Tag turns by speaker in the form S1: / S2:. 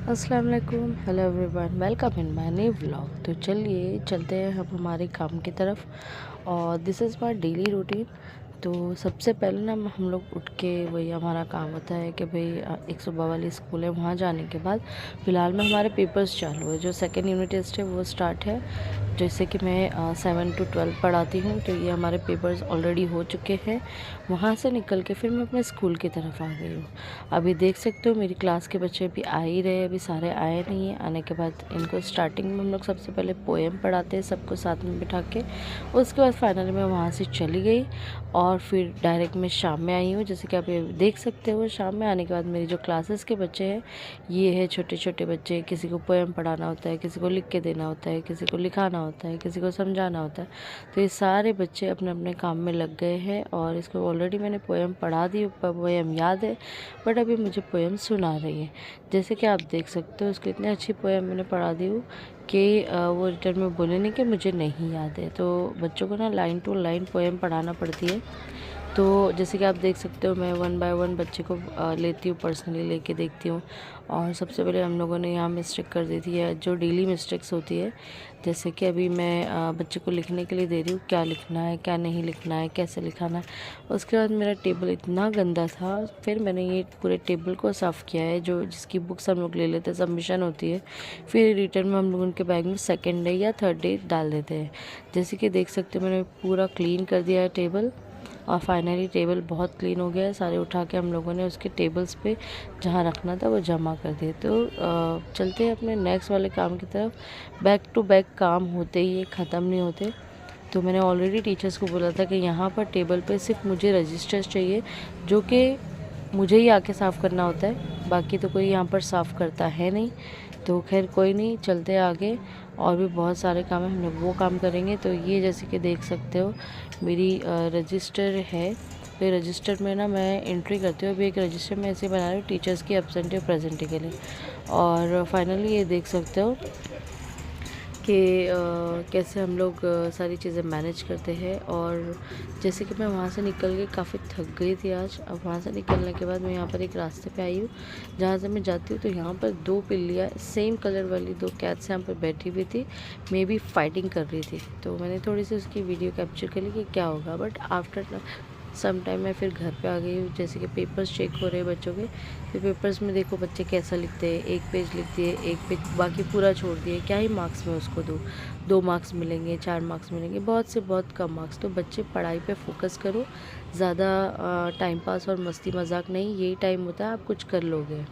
S1: अस्सलाम वालेकुम, hello everyone, welcome in my new vlog. तो चलिए चलते हैं हम हमारे काम की तरफ। और this is my daily routine. तो सबसे पहले ना हम लोग उठ के वही हमारा काम होता है कि भाई एक सुबह वाली स्कूल है, वहाँ जाने के बाद फ़िलहाल में हमारे पेपर्स चालू है। जो सेकेंड यूनिट टेस्ट है वो स्टार्ट है। जैसे कि मैं 7 to 12 पढ़ाती हूँ, तो ये हमारे पेपर्स ऑलरेडी हो चुके हैं। वहाँ से निकल के फिर मैं अपने स्कूल की तरफ आ गई हूँ। अभी देख सकते हो मेरी क्लास के बच्चे अभी आ ही रहे, अभी सारे आए नहीं हैं। आने के बाद इनको स्टार्टिंग में हम लोग सबसे पहले पोएम पढ़ाते हैं सबको साथ में बिठा के। उसके बाद फाइनली मैं वहाँ से चली गई और फिर डायरेक्ट मैं शाम में आई हूँ। जैसे कि आप ये देख सकते हो, शाम में आने के बाद मेरी जो क्लासेस के बच्चे हैं ये है छोटे छोटे बच्चे। किसी को पोएम पढ़ाना होता है, किसी को लिख के देना होता है, किसी को लिखाना होता है, किसी को समझाना होता है। तो ये सारे बच्चे अपने अपने काम में लग गए हैं और इसको ऑलरेडी मैंने पोएम पढ़ा दी, पोएम याद है, बट अभी मुझे पोएम सुना रही है। जैसे कि आप देख सकते हो उसको इतनी अच्छी पोएम मैंने पढ़ा दी हूँ कि वो रिटर्न में बोले नहीं कि मुझे नहीं याद है। तो बच्चों को ना लाइन टू लाइन पोएम पढ़ाना पड़ती है। तो जैसे कि आप देख सकते हो मैं 1 बाय 1 बच्चे को लेती हूँ, पर्सनली लेके देखती हूँ। और सबसे पहले हम लोगों ने यहाँ मिस्टेक कर दी थी, है जो डेली मिस्टेक्स होती है। जैसे कि अभी मैं बच्चे को लिखने के लिए दे रही हूँ, क्या लिखना है क्या नहीं लिखना है, कैसे लिखाना है। उसके बाद मेरा टेबल इतना गंदा था, फिर मैंने ये पूरे टेबल को साफ़ किया है। जो जिसकी बुक्स हम लोग ले लेते हैं, सबमिशन होती है, फिर रिटर्न में हम लोग उनके बैग में सेकेंड डे या थर्ड डे डाल देते हैं। जैसे कि देख सकते हो मैंने पूरा क्लीन कर दिया है टेबल। और फाइनली टेबल बहुत क्लीन हो गया है। सारे उठा के हम लोगों ने उसके टेबल्स पे जहाँ रखना था वो जमा कर दिए। तो चलते हैं अपने नेक्स्ट वाले काम की तरफ। बैक टू बैक काम होते ही ये ख़त्म नहीं होते। तो मैंने ऑलरेडी टीचर्स को बोला था कि यहाँ पर टेबल पे सिर्फ मुझे रजिस्टर्स चाहिए, जो कि मुझे ही आके साफ़ करना होता है, बाकी तो कोई यहाँ पर साफ़ करता है नहीं। तो खैर कोई नहीं, चलते आगे। और भी बहुत सारे काम है, हम लोग वो काम करेंगे। तो ये जैसे कि देख सकते हो मेरी रजिस्टर है। तो रजिस्टर में ना मैं एंट्री करती हूँ। अभी एक रजिस्टर में ऐसे बना रही हूँ टीचर्स की एब्सेंटी और प्रेजेंटी के लिए। और फाइनली ये देख सकते हो कि कैसे हम लोग सारी चीज़ें मैनेज करते हैं। और जैसे कि मैं वहाँ से निकल के काफ़ी थक गई थी आज। अब वहाँ से निकलने के बाद मैं यहाँ पर एक रास्ते पे आई हूँ जहाँ से मैं जाती हूँ। तो यहाँ पर 2 बिल्लियाँ सेम कलर वाली 2 कैट्स यहाँ पर बैठी हुई थी, मे बी फाइटिंग कर रही थी। तो मैंने थोड़ी सी उसकी वीडियो कैप्चर कर ली कि क्या होगा। बट आफ्टर सम टाइम मैं फिर घर पे आ गई हूँ। जैसे कि पेपर्स चेक हो रहे हैं बच्चों के। तो पेपर्स में देखो बच्चे कैसा लिखते हैं, एक पेज लिख दिए, एक पेज बाकी पूरा छोड़ दिए। क्या ही मार्क्स मैं उसको दूँ? 2 मार्क्स मिलेंगे, 4 मार्क्स मिलेंगे, बहुत से बहुत कम मार्क्स। तो बच्चे पढ़ाई पे फोकस करो, ज़्यादा टाइम पास और मस्ती मजाक नहीं। यही टाइम होता है आप कुछ कर लोगे।